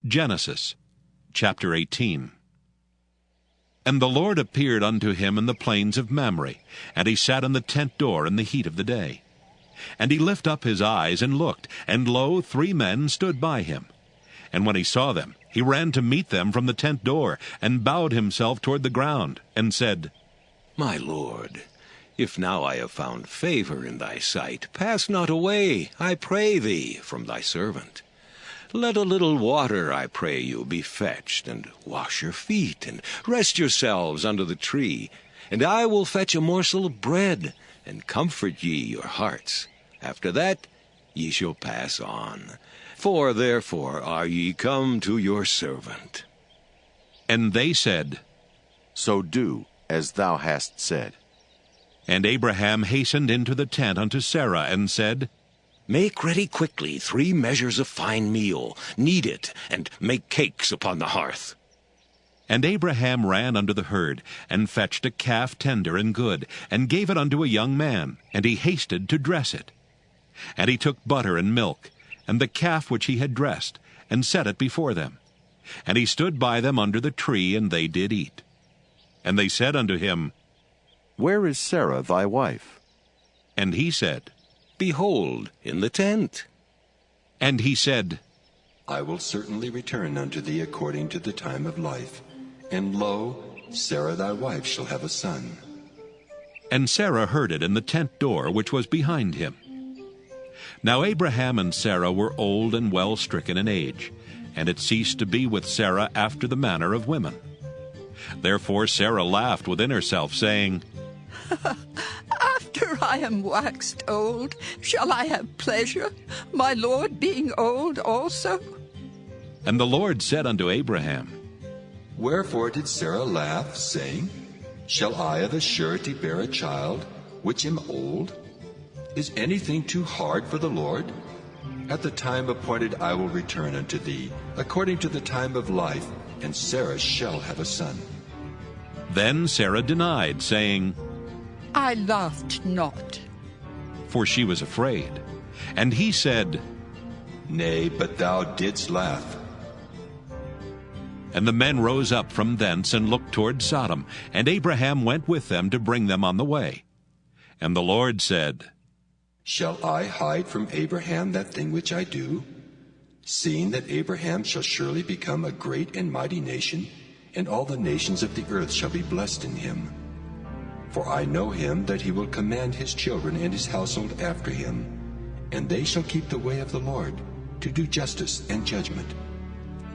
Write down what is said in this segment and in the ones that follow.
Genesis chapter 18. And the Lord appeared unto him in the plains of Mamre, and he sat in the tent door in the heat of the day. And he lifted up his eyes and looked, and lo, 3 men stood by him. And when he saw them, he ran to meet them from the tent door, and bowed himself toward the ground, and said, My Lord, if now I have found favor in thy sight, pass not away, I pray thee, from thy servant. Let a little water, I pray you, be fetched, and wash your feet, and rest yourselves under the tree. And I will fetch a morsel of bread, and comfort ye your hearts. After that ye shall pass on. For therefore are ye come to your servant. And they said, So do as thou hast said. And Abraham hastened into the tent unto Sarah, and said, Make ready quickly 3 measures of fine meal, knead it, and make cakes upon the hearth. And Abraham ran unto the herd, and fetched a calf tender and good, and gave it unto a young man, and he hasted to dress it. And he took butter and milk, and the calf which he had dressed, and set it before them. And he stood by them under the tree, and they did eat. And they said unto him, Where is Sarah thy wife? And he said, Behold, in the tent. And he said, I will certainly return unto thee according to the time of life. And lo, Sarah thy wife shall have a son. And Sarah heard it in the tent door which was behind him. Now Abraham and Sarah were old and well stricken in age, and it ceased to be with Sarah after the manner of women. Therefore Sarah laughed within herself, saying, After I am waxed old, shall I have pleasure, my Lord being old also? And the Lord said unto Abraham, Wherefore did Sarah laugh, saying, Shall I of a surety bear a child, which am old? Is anything too hard for the Lord? At the time appointed I will return unto thee, according to the time of life, and Sarah shall have a son. Then Sarah denied, saying, I laughed not. For she was afraid. And he said, Nay, but thou didst laugh. And the men rose up from thence, and looked toward Sodom, and Abraham went with them to bring them on the way. And the Lord said, Shall I hide from Abraham that thing which I do? Seeing that Abraham shall surely become a great and mighty nation, and all the nations of the earth shall be blessed in him. For I know him that he will command his children and his household after him, and they shall keep the way of the Lord, to do justice and judgment,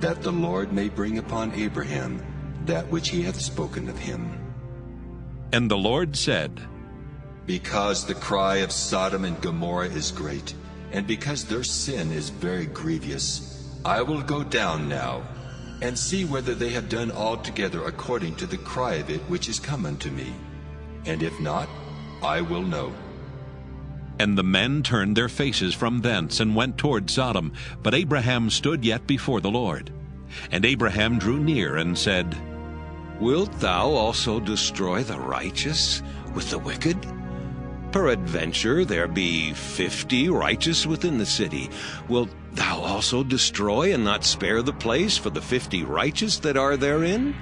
that the Lord may bring upon Abraham that which he hath spoken of him. And the Lord said, Because the cry of Sodom and Gomorrah is great, and because their sin is very grievous, I will go down now, and see whether they have done altogether according to the cry of it which is come unto me. And if not, I will know. And the men turned their faces from thence, and went toward Sodom. But Abraham stood yet before the Lord. And Abraham drew near, and said, Wilt thou also destroy the righteous with the wicked? Peradventure there be 50 righteous within the city. Wilt thou also destroy and not spare the place for the 50 righteous that are therein?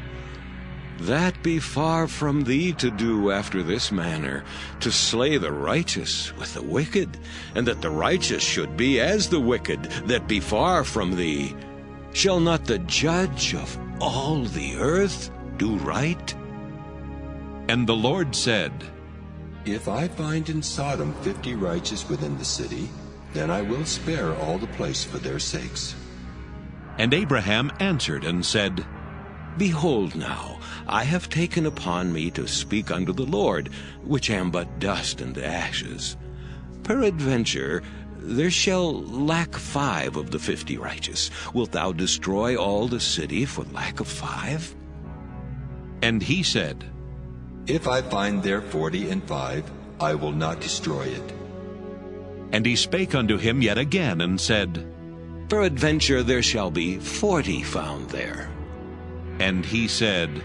That be far from thee to do after this manner, to slay the righteous with the wicked, and that the righteous should be as the wicked, that be far from thee. Shall not the judge of all the earth do right? And the Lord said, If I find in Sodom 50 righteous within the city, then I will spare all the place for their sakes. And Abraham answered and said, Behold now, I have taken upon me to speak unto the Lord, which am but dust and ashes. Peradventure there shall lack 5 of the 50 righteous. Wilt thou destroy all the city for lack of 5? And he said, If I find there 45, I will not destroy it. And he spake unto him yet again, and said, Peradventure there shall be 40 found there. And he said,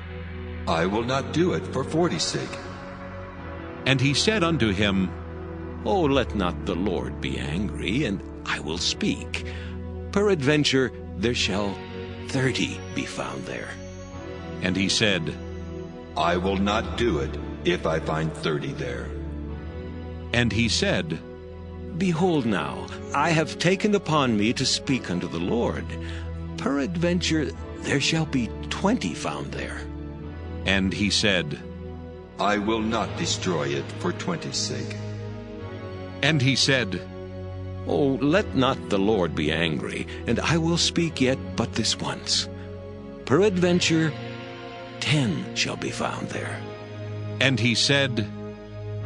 I will not do it for 40's sake. And he said unto him, Oh, let not the Lord be angry, and I will speak. Peradventure there shall 30 be found there. And he said, I will not do it if I find 30 there. And he said, Behold now, I have taken upon me to speak unto the Lord. Peradventure there shall be 20 found there. And he said, I will not destroy it for 20's sake. And he said, Oh, let not the Lord be angry, and I will speak yet but this once. Peradventure 10 shall be found there. And he said,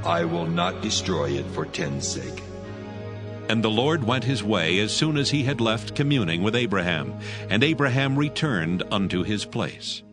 I will not destroy it for 10's sake. And the Lord went his way as soon as he had left communing with Abraham, and Abraham returned unto his place.